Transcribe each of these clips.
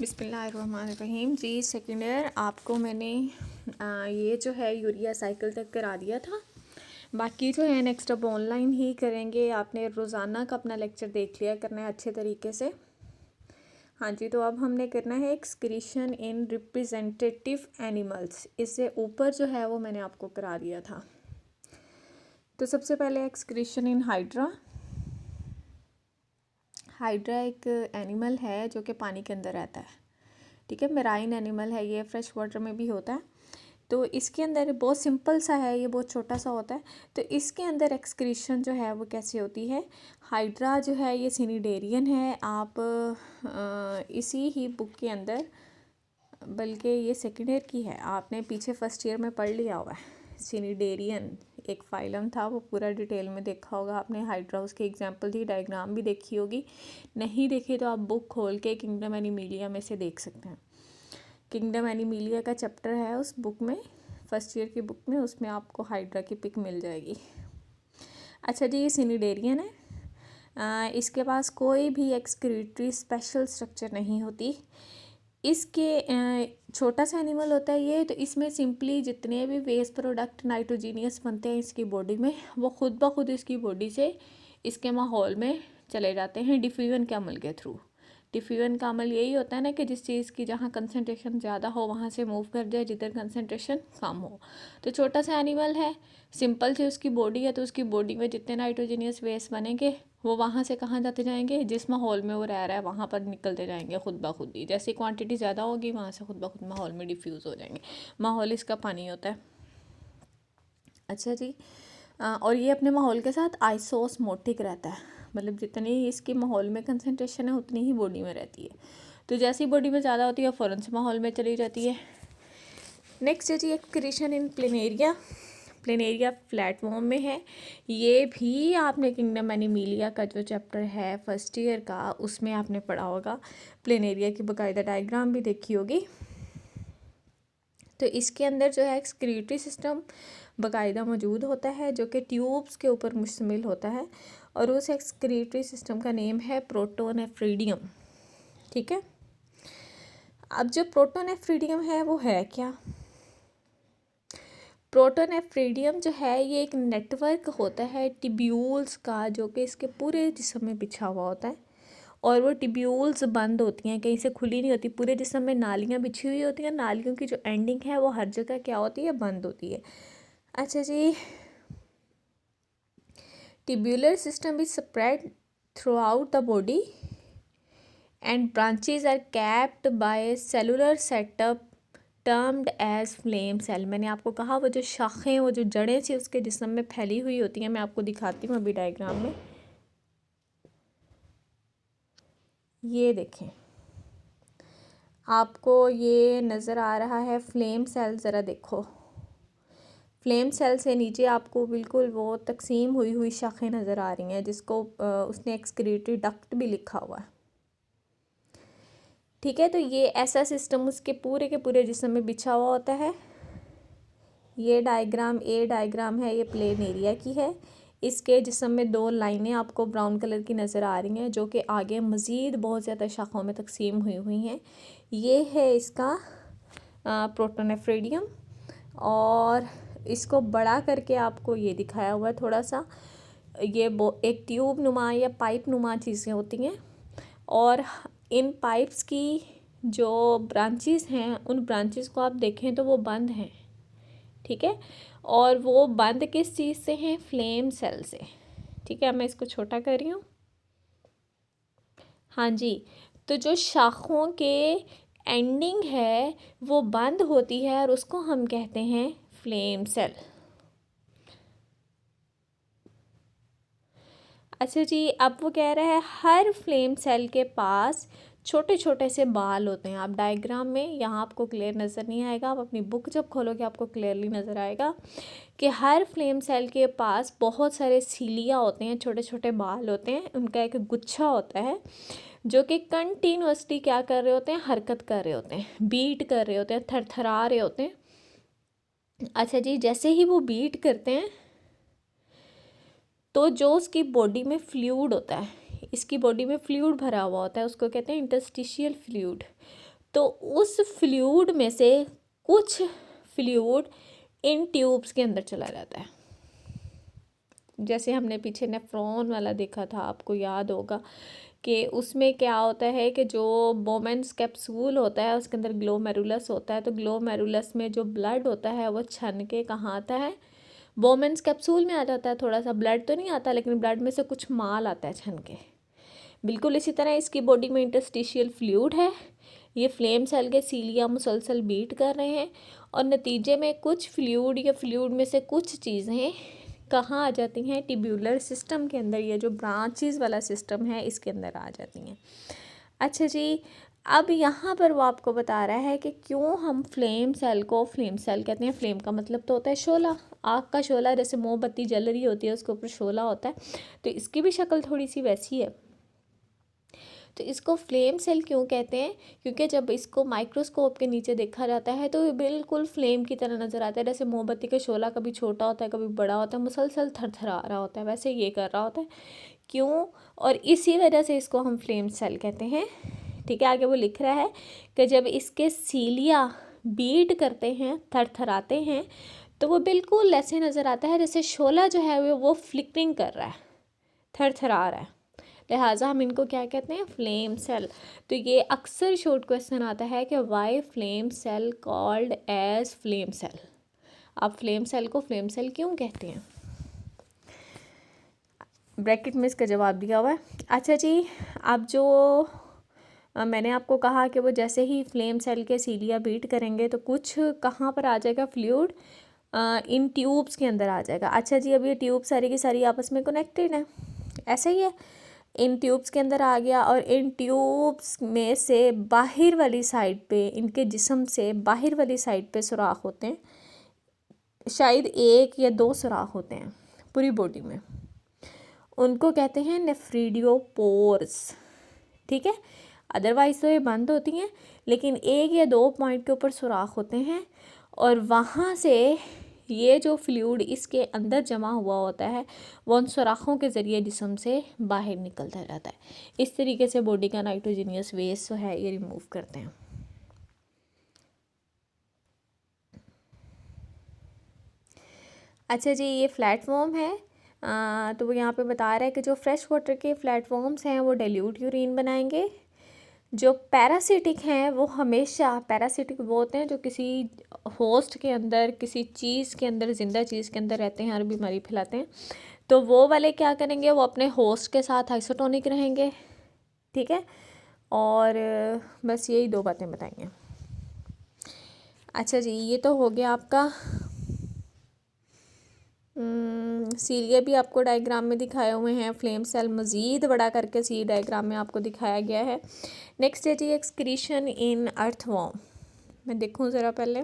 बिस्मिल्लाहिर्रहमानिर्रहीम जी। Second year आपको मैंने ये जो है यूरिया साइकिल तक करा दिया था। बाकी जो है नेक्स्ट अब ऑनलाइन ही करेंगे। आपने रोज़ाना का अपना लेक्चर देख लिया करना है अच्छे तरीके से। हाँ जी, तो अब हमने करना है एक्सक्रीशन इन रिप्रेजेंटेटिव एनिमल्स। इससे ऊपर जो है वो मैंने आपको करा दिया था। तो सबसे पहले एक्सक्रीशन इन हाइड्रा। हाइड्रा एक एनिमल है जो कि पानी के अंदर रहता है, ठीक है। मेराइन एनिमल है ये, फ्रेश वाटर में भी होता है। तो इसके अंदर बहुत सिंपल सा है, ये बहुत छोटा सा होता है। तो इसके अंदर एक्सक्रीशन जो है वो कैसे होती है। हाइड्रा जो है ये सिनिडेरियन है। आप इसी ही बुक के अंदर, बल्कि ये सेकेंड ईयर की है, आपने पीछे फर्स्ट ईयर में पढ़ लिया हुआ है। सिनिडेरियन एक फाइलम था, वो पूरा डिटेल में देखा होगा आपने। हाइड्रा उसकी एग्जांपल थी, डायग्राम भी देखी होगी। नहीं देखी तो आप बुक खोल के किंगडम एनिमीलिया में से देख सकते हैं। किंगडम एनिमीलिया का चैप्टर है उस बुक में, फर्स्ट ईयर की बुक में, उसमें आपको हाइड्रा की पिक मिल जाएगी। अच्छा जी, ये सिनिडेरियन है। इसके पास कोई भी एक्सक्रीटरी स्पेशल स्ट्रक्चर नहीं होती। इसके छोटा सा एनिमल होता है ये, तो इसमें सिंपली जितने भी वेस्ट प्रोडक्ट नाइट्रोजीनियस बनते हैं इसकी बॉडी में, वो खुद ब खुद इसकी बॉडी से इसके माहौल में चले जाते हैं डिफ्यूजन के अमल के थ्रू। डिफ्यूजन का अमल यही होता है ना कि जिस चीज़ की जहाँ कंसनट्रेशन ज़्यादा हो वहाँ से मूव कर जाए जिधर कंसनट्रेशन कम हो। तो छोटा सा एनिमल है, सिंपल सी उसकी बॉडी है, तो उसकी बॉडी में जितने नाइट्रोजीनियस वेस्ट बनेंगे वो वहाँ से कहाँ जाते जाएंगे, जिस माहौल में वो रह रहा है वहाँ पर निकलते जाएंगे खुद ब खुद ही। जैसी क्वांटिटी ज़्यादा होगी वहाँ से खुद ब खुद माहौल में डिफ्यूज़ हो जाएंगे। माहौल इसका पानी होता है। अच्छा जी, और ये अपने माहौल के साथ आइसोस्मोटिक रहता है, मतलब जितनी इसकी माहौल में कंसनट्रेशन है उतनी ही बॉडी में रहती है। तो जैसी बॉडी में ज़्यादा होती है फ़ौरन से माहौल में चली जाती है। नेक्स्ट है जी excretion in planaria. Planaria platform में है। ये भी आपने किंगडम एनिमीलिया का जो चैप्टर है फर्स्ट ईयर का, उसमें आपने पढ़ा होगा। प्लेनेरिया की बाकायदा डायग्राम भी देखी होगी। तो इसके अंदर जो है एक्सक्रीटरी सिस्टम बाकायदा मौजूद होता है जो कि ट्यूब्स के ऊपर मुश्तमिल होता है, और उस एक्सक्रीटरी सिस्टम का नेम है प्रोटोनेफ्रीडियम, ठीक है। अब जो प्रोटोनेफ्रीडियम है वो है क्या। प्रोटोनेफ्रीडियम जो है ये एक नेटवर्क होता है टिब्यूल्स का, जो कि इसके पूरे जिस्म में बिछा हुआ होता है। और वो टिब्यूल्स बंद होती हैं, कहीं से खुली नहीं होती। पूरे जिस्म में नालियाँ बिछी हुई होती हैं। नालियों की जो एंडिंग है वो हर जगह क्या होती है, बंद होती है। अच्छा जी, tubular system is spread throughout the body and branches are capped by cellular setup termed as flame cell. मैंने आपको कहा वो जो शाखें, वो जो जड़ें थी उसके जिस्म में फैली हुई होती हैं। मैं आपको दिखाती हूँ अभी डायग्राम में। ये देखें, आपको ये नज़र आ रहा है फ्लेम सेल। ज़रा देखो, फ्लेम सेल से नीचे आपको बिल्कुल वो तकसीम हुई हुई शाखें नज़र आ रही हैं, जिसको उसने एक्सक्रीटरी डक्ट भी लिखा हुआ है, ठीक है। तो ये ऐसा सिस्टम उसके पूरे के पूरे जिस्म में बिछा हुआ होता है। ये डायग्राम ए डायग्राम है, ये प्लेनेरिया की है। इसके जिस्म में दो लाइनें आपको ब्राउन कलर की नज़र आ रही हैं, जो कि आगे मज़ीद बहुत ज़्यादा शाखाओं में तकसीम हुई हुई हैं। ये है इसका प्रोटोनेफ्रीडियम, और इसको बड़ा करके आपको ये दिखाया हुआ है थोड़ा सा। ये एक ट्यूब नुमा या पाइप नुमा चीज़ें होती हैं, और इन पाइप्स की जो ब्रांचेस हैं उन ब्रांचेस को आप देखें तो वो बंद हैं, ठीक है। और वो बंद किस चीज़ से हैं, फ्लेम सेल से, ठीक है। मैं इसको छोटा कर रही हूँ। हाँ जी, तो जो शाखों के एंडिंग है वो बंद होती है और उसको हम कहते हैं फ्लेम सेल। अच्छा जी, अब वो कह रहा है हर फ्लेम सेल के पास छोटे छोटे से बाल होते हैं। आप डायग्राम में, यहाँ आपको क्लियर नज़र नहीं आएगा, आप अपनी बुक जब खोलोगे आपको क्लियरली नज़र आएगा कि हर फ्लेम सेल के पास बहुत सारे सीलिया होते हैं, छोटे छोटे बाल होते हैं। उनका एक गुच्छा होता है जो कि कंटिन्यूसली क्या कर रहे होते हैं, हरकत कर रहे होते हैं, बीट कर रहे होते हैं, थरथरा रहे होते हैं। अच्छा जी, जैसे ही वो बीट करते हैं तो जो उसकी बॉडी में फ्लूइड होता है, इसकी बॉडी में फ्लूइड भरा हुआ होता है, उसको कहते हैं इंटरस्टिशियल फ्लूइड। तो उस फ्लूइड में से कुछ फ्लूइड इन ट्यूब्स के अंदर चला जाता है। जैसे हमने पीछे नेफ्रॉन वाला देखा था, आपको याद होगा कि उसमें क्या होता है कि जो बोमेंस कैप्सूल होता है उसके अंदर ग्लोमेरुलस होता है, तो ग्लोमेरुलस में जो ब्लड होता है वो छन के कहाँ आता है, बोमेंस कैप्सूल में आ जाता है। थोड़ा सा ब्लड तो नहीं आता, लेकिन ब्लड में से कुछ माल आता है छन के। बिल्कुल इसी तरह इसकी बॉडी में इंटरस्टिशियल फ्लूइड है, ये फ्लेम सेल के सीलिया मुसलसल बीट कर रहे हैं, और नतीजे में कुछ फ्लूइड या फ्लूइड में से कुछ चीज़ें कहाँ आ जाती हैं, ट्यूब्यूलर सिस्टम के अंदर, ये जो ब्रांचेस वाला सिस्टम है इसके अंदर आ जाती हैं। अच्छा जी, अब यहाँ पर वो आपको बता रहा है कि क्यों हम फ्लेम सेल को फ्लेम सेल कहते हैं। फ्लेम का मतलब तो होता है शोला, आग का शोला, जैसे मोमबत्ती जल रही होती है उसके ऊपर शोला होता है, तो इसकी भी शक्ल थोड़ी सी वैसी है। तो इसको फ्लेम सेल क्यों कहते हैं, क्योंकि जब इसको माइक्रोस्कोप के नीचे देखा जाता है तो ये बिल्कुल फ्लेम की तरह नज़र आता है। जैसे मोमबत्ती का शोला कभी छोटा होता है कभी बड़ा होता है, मुसलसल थरथरा रहा होता है, वैसे ये कर रहा होता है। क्यों, और इसी वजह से इसको हम फ्लेम सेल कहते हैं। ठीक है, आगे वो लिख रहा है कि जब इसके सीलिया बीट करते हैं, थरथराते हैं, तो वो बिल्कुल ऐसे नज़र आता है जैसे शोला जो है वो फ्लिकरिंग कर रहा है, थरथरा रहा है, लिहाजा हम इनको क्या कहते हैं, फ्लेम सेल। तो ये अक्सर शॉर्ट क्वेश्चन आता है कि why flame cell called as flame cell, आप फ्लेम सेल को फ्लेम सेल क्यों कहते हैं, ब्रैकेट में इसका जवाब दिया हुआ है। अच्छा जी, अब जो मैंने आपको कहा कि वो जैसे ही फ्लेम सेल के सीलिया बीट करेंगे तो कुछ कहाँ पर आ जाएगा फ्लूइड, इन ट्यूब्स के अंदर आ जाएगा। अच्छा जी, अब ये ट्यूब सारी की सारी आपस में कनेक्टेड है, ऐसा ही है, इन ट्यूब्स के अंदर आ गया, और इन ट्यूब्स में से बाहर वाली साइड पे, इनके जिस्म से बाहर वाली साइड पे सुराख होते हैं, शायद 1 या 2 सुराख होते हैं पूरी बॉडी में, उनको कहते हैं नेफ्रीडियोपोर्स। ठीक है, अदरवाइज तो ये बंद होती हैं, लेकिन 1 या 2 पॉइंट के ऊपर सुराख होते हैं, और वहाँ से ये जो फ्लूइड इसके अंदर जमा हुआ होता है वो उन सुराखों के ज़रिए जिस्म से बाहर निकलता जाता है। इस तरीके से बॉडी का नाइट्रोजीनियस वेस्ट जो है ये रिमूव करते हैं। अच्छा जी, ये प्लेटफॉर्म है, तो वो यहाँ पे बता रहा है कि जो फ्रेश वाटर के प्लेटफॉर्म्स हैं वो डाइल्यूट यूरिन बनाएंगे, जो पैरासिटिक हैं वो हमेशा, पैरासिटिक वो होते हैं जो किसी होस्ट के अंदर, किसी चीज़ के अंदर, ज़िंदा चीज़ के अंदर रहते हैं और बीमारी फैलाते हैं, तो वो वाले क्या करेंगे, वो अपने होस्ट के साथ आइसोटोनिक रहेंगे। ठीक है, और बस यही 2 बातें बताएंगे। अच्छा जी, ये तो हो गया आपका, सीलिया भी आपको डायग्राम में दिखाए हुए हैं, फ्लेम सेल मज़ीद बड़ा करके सी डायग्राम में आपको दिखाया गया है। नेक्स्ट है जी एक्सक्रीशन इन अर्थवॉर्म, मैं देखूं ज़रा पहले,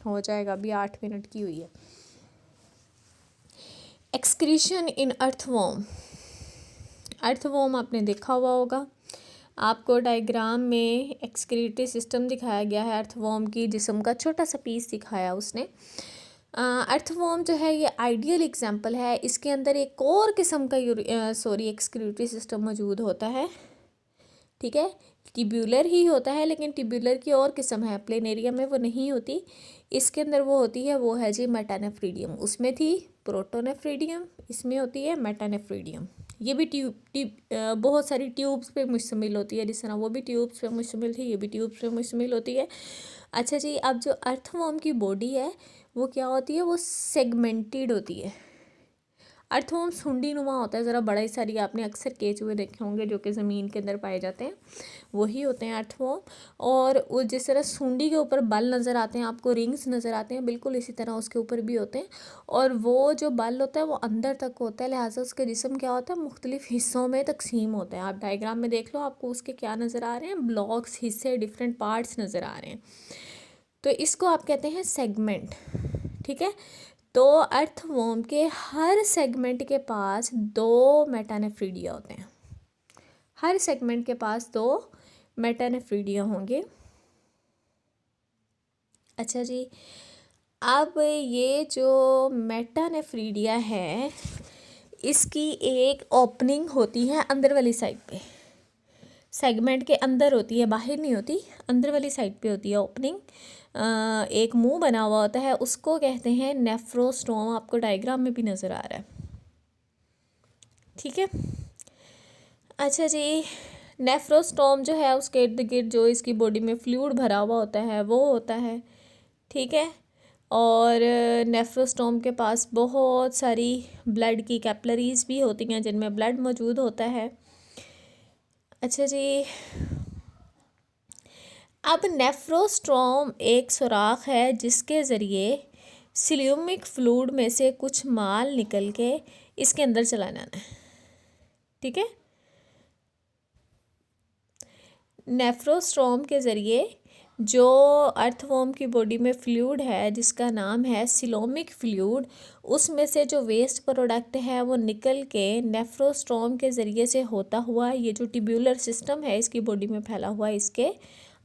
हो जाएगा, अभी 8 मिनट की हुई है। एक्सक्रीशन इन अर्थवॉर्म, अर्थवॉर्म आपने देखा हुआ होगा, आपको डायग्राम में एक्सक्रीटरी सिस्टम दिखाया गया है, अर्थवॉर्म की जिस्म का छोटा सा पीस दिखाया उसने। अर्थवॉर्म जो है ये आइडियल एग्जांपल है, इसके अंदर एक और किस्म का एक्सक्रीटरी सिस्टम मौजूद होता है। ठीक है, ट्यूब्यूलर ही होता है, लेकिन ट्यूब्यूलर की और किस्म है, प्लेनेरियम में वो नहीं होती, इसके अंदर वो होती है, वो है जी मेटानेफ्रीडियम। उसमें थी प्रोटोनेफ्रीडियम, इसमें होती है मेटानेफ्रीडियम। ये भी बहुत सारी ट्यूब्स पे मुश्तमिल होती है, जिस तरह वो भी ट्यूब्स पे मुश्तमिल थी, ये भी ट्यूब्स पे मुश्तमिल होती है। अच्छा जी, अब जो अर्थवॉर्म की बॉडी है वो क्या होती है, वो सेगमेंटेड होती है। अर्थवॉर्म सुंडी नुमा होता है, ज़रा बड़ा ही सारी, आपने अक्सर केचुए देखे होंगे जो कि ज़मीन के अंदर पाए जाते हैं, वही होते हैं अर्थवॉर्म। और वो जिस तरह सुंडी के ऊपर बल नज़र आते हैं आपको, रिंग्स नज़र आते हैं, बिल्कुल इसी तरह उसके ऊपर भी होते हैं, और वो जो बल होता है वो अंदर तक होता है, लिहाजा उसके जिस्म क्या होता है, मुख्तलिफ हिस्सों में तकसीम होते हैं। आप डायग्राम में देख लो, आपको उसके क्या नज़र आ रहे हैं, ब्लॉक्स, हिस्से, डिफरेंट पार्ट्स नज़र आ रहे हैं, तो इसको आप कहते हैं सेगमेंट। ठीक है, तो अर्थवॉर्म के हर सेगमेंट के पास 2 मेटानेफ्रीडिया होते हैं, हर सेगमेंट के पास 2 मेटानेफ्रीडिया होंगे। अच्छा जी, अब ये जो मेटानेफ्रीडिया है इसकी एक ओपनिंग होती है अंदर वाली साइड पे, सेगमेंट के अंदर होती है, बाहर नहीं होती, अंदर वाली साइड पे होती है ओपनिंग। एक मुंह बना हुआ होता है, उसको कहते हैं नेफ्रोस्टोम। आपको डायग्राम में भी नज़र आ रहा है, ठीक है। अच्छा जी, नेफ्रोस्टोम जो है उसके इर्द गिर्द जो इसकी बॉडी में फ्लूइड भरा हुआ होता है वो होता है, ठीक है। और नेफ्रोस्टोम के पास बहुत सारी ब्लड की कैपिलरीज भी होती हैं जिनमें ब्लड मौजूद होता है। अच्छा जी, अब नेफ्रोस्टोम एक सुराख है जिसके ज़रिए सिल्यूमिक फ्लूइड में से कुछ माल निकल के इसके अंदर चला जाना है, ठीक है। नेफ्रोस्टोम के ज़रिए जो अर्थवॉर्म की बॉडी में फ्लूइड है जिसका नाम है सिलोमिक फ्लूइड, उसमें से जो वेस्ट प्रोडक्ट है वो निकल के नेफ्रोस्टोम के ज़रिए से होता हुआ ये जो ट्यूब्यूलर सिस्टम है इसकी बॉडी में फैला हुआ इसके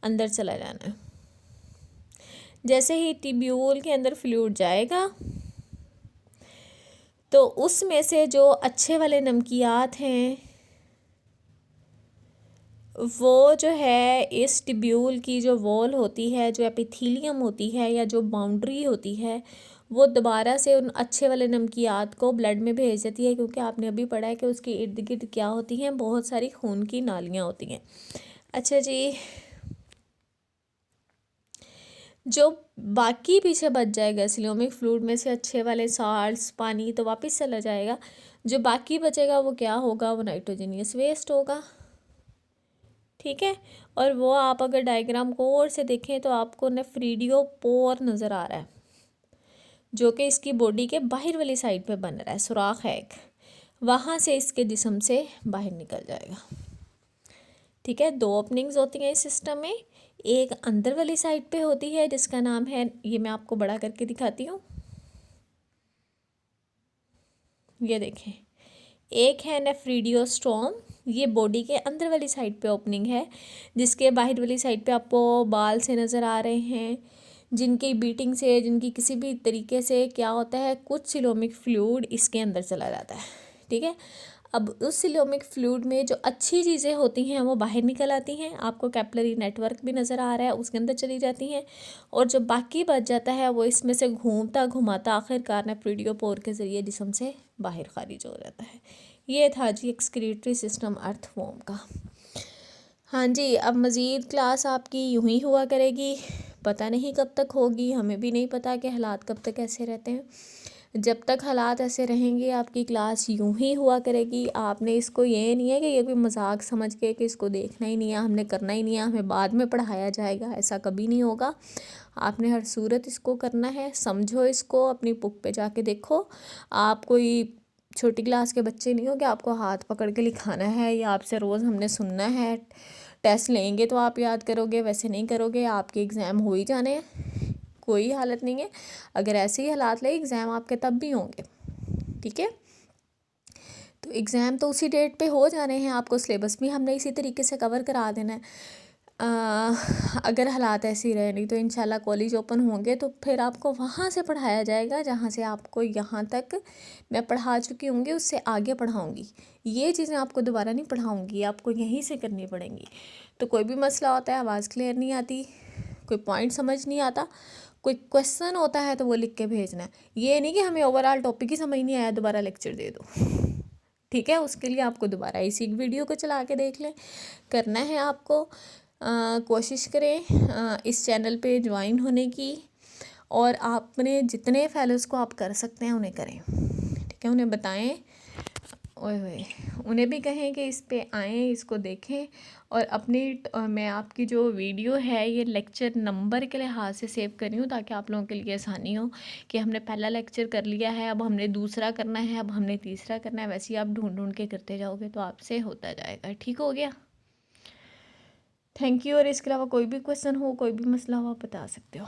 अंदर चला जाना है। जैसे ही ट्यूब्यूल के अंदर फ्लूइड जाएगा तो उसमें से जो अच्छे वाले नमकियात हैं वो जो है इस ट्यूब्यूल की जो वॉल होती है, जो एपिथेलियम होती है या जो बाउंड्री होती है, वो दोबारा से उन अच्छे वाले नमकियात को ब्लड में भेज देती है, क्योंकि आपने अभी पढ़ा है कि उसके इर्द गिर्द क्या होती हैं, बहुत सारी खून की नालियाँ होती हैं। अच्छा जी, जो बाकी पीछे बच जाएगा सिलोमिक फ्लूइड में से अच्छे वाले साल्ट्स, पानी तो वापस चला जाएगा, जो बाकी बचेगा वो क्या होगा, वो नाइट्रोजनियस वेस्ट होगा, ठीक है। और वो आप अगर डायग्राम को और से देखें तो आपको नेफ्रिडियो पोर नज़र आ रहा है जो कि इसकी बॉडी के बाहर वाली साइड पे बन रहा है, सुराख है एक, वहाँ से इसके जिस्म से बाहर निकल जाएगा, ठीक है। दो ओपनिंग्स होती हैं इस सिस्टम में, एक अंदर वाली साइड पे होती है जिसका नाम है, ये मैं आपको बड़ा करके दिखाती हूँ, ये देखें, एक है नेफ्रिडियोस्टोम, ये बॉडी के अंदर वाली साइड पे ओपनिंग है, जिसके बाहर वाली साइड पे आपको बाल से नज़र आ रहे हैं, जिनकी बीटिंग से, जिनकी किसी भी तरीके से क्या होता है, कुछ सिलोमिक फ्लूइड इसके अंदर चला जाता है, ठीक है। अब उस सिलोमिक फ्लूइड में जो अच्छी चीज़ें होती हैं वो बाहर निकल आती हैं, आपको कैपिलरी नेटवर्क भी नज़र आ रहा है, उसके अंदर चली जाती हैं, और जो बाकी बच जाता है वो इसमें से घूमता घुमाता आखिरकार नेफ्रिडियोपोर के ज़रिए जिस्म से बाहर खारिज हो जाता है। ये था जी एक्सक्रीटरी सिस्टम अर्थवॉर्म का। हाँ जी, अब मज़ीद क्लास आपकी यूं ही हुआ करेगी, पता नहीं कब तक होगी, हमें भी नहीं पता कि हालात कब तक ऐसे रहते हैं। जब तक हालात ऐसे रहेंगे आपकी क्लास यूं ही हुआ करेगी। आपने इसको ये नहीं है कि ये कोई मजाक समझ के कि इसको देखना ही नहीं है, हमने करना ही नहीं है, हमें बाद में पढ़ाया जाएगा, ऐसा कभी नहीं होगा। आपने हर सूरत इसको करना है, समझो इसको, अपनी बुक पे जाके देखो। आप कोई छोटी क्लास के बच्चे नहीं हो कि आपको हाथ पकड़ के लिखाना है या आपसे रोज़ हमने सुनना है, टेस्ट लेंगे तो आप याद करोगे, वैसे नहीं करोगे, आपके एग्ज़ाम हो ही जाने हैं, कोई हालत नहीं है। अगर ऐसे ही हालात लगे एग्ज़ाम आपके तब भी होंगे, ठीक है। तो एग्ज़ाम तो उसी डेट पे हो जाने हैं, आपको सिलेबस भी हमने इसी तरीके से कवर करा देना है। अगर हालात ऐसे ही रहे, नहीं तो इंशाल्लाह कॉलेज ओपन होंगे तो फिर आपको वहाँ से पढ़ाया जाएगा जहाँ से आपको यहाँ तक मैं पढ़ा चुकी होंगी, उससे आगे पढ़ाऊँगी। ये चीज़ें आपको दोबारा नहीं पढ़ाऊँगी, आपको यहीं से करनी पड़ेंगी। तो कोई भी मसला होता है, आवाज़ क्लियर नहीं आती, कोई पॉइंट समझ नहीं आता, कोई क्वेश्चन होता है तो वो लिख के भेजना है। ये नहीं कि हमें ओवरऑल टॉपिक ही समझ नहीं आया दोबारा लेक्चर दे दो, ठीक है। उसके लिए आपको दोबारा इसी वीडियो को चला के देख लें। करना है आपको, कोशिश करें इस चैनल पे ज्वाइन होने की, और आपने जितने फेलोज़ को आप कर सकते हैं उन्हें करें, ठीक है। उन्हें बताएं, ओए उन्हें भी कहें कि इस पे आएँ, इसको देखें। और अपनी मैं आपकी जो वीडियो है ये लेक्चर नंबर के लिहाज से सेव कर रही हूँ ताकि आप लोगों के लिए आसानी हो कि हमने पहला लेक्चर कर लिया है, अब हमने दूसरा करना है, अब हमने तीसरा करना है। वैसे ही आप ढूंढ ढूंढ के करते जाओगे तो आपसे होता जाएगा, ठीक हो गया। Thank you. और इसके अलावा कोई भी क्वेश्चन हो, कोई भी मसला हो, आप बता सकते हो।